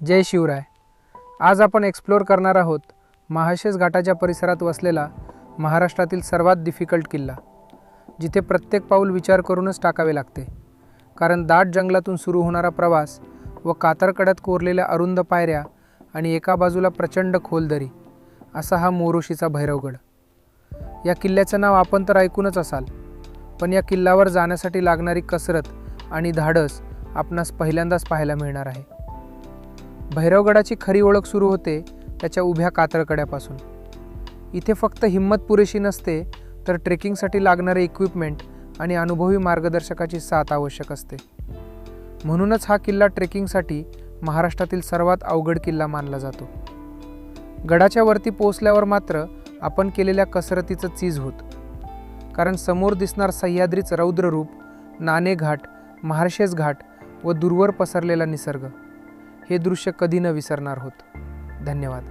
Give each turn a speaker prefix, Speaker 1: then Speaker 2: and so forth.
Speaker 1: जय शिवराय। आज आपण एक्सप्लोर करणार आहोत महाशेज घाटाच्या परिसरात वसलेला महाराष्ट्रातील सर्वात डिफिकल्ट किल्ला, जिथे प्रत्येक पाऊल विचार करूनच टाकावे लागते। कारण दाट जंगलातून सुरू होणारा प्रवास व कातरकड्यात कोरलेल्या अरुंद पायऱ्या आणि एका बाजूला प्रचंड खोल दरी असा हा मोरोशीचा भैरवगड। या किल्ल्याचं नाव आपण तर ऐकूनच असाल, पण या किल्ल्यावर जाण्यासाठी लागणारी कसरत आणि धाडस आपणास पहिल्यांदाच पाहायला मिळणार आहे। भैरवगडाची खरी ओळख सुरू होते त्याच्या उभ्या कातरकड्यापासून। इथे फक्त हिंमत पुरेशी नसते, तर ट्रेकिंगसाठी लागणारे इक्विपमेंट आणि अनुभवी मार्गदर्शकाची साथ आवश्यक असते। म्हणूनच हा किल्ला ट्रेकिंगसाठी महाराष्ट्रातील सर्वात अवघड किल्ला मानला जातो। गडाच्या वरती पोहोचल्यावर मात्र आपण केलेल्या कसरतीचं चीज होत, कारण समोर दिसणार सह्याद्रीचं रौद्र रूप, नाणे घाट, महाशेज घाट व दूरवर पसरलेला निसर्ग हे दृश्य कधी न विसरणार होत। धन्यवाद।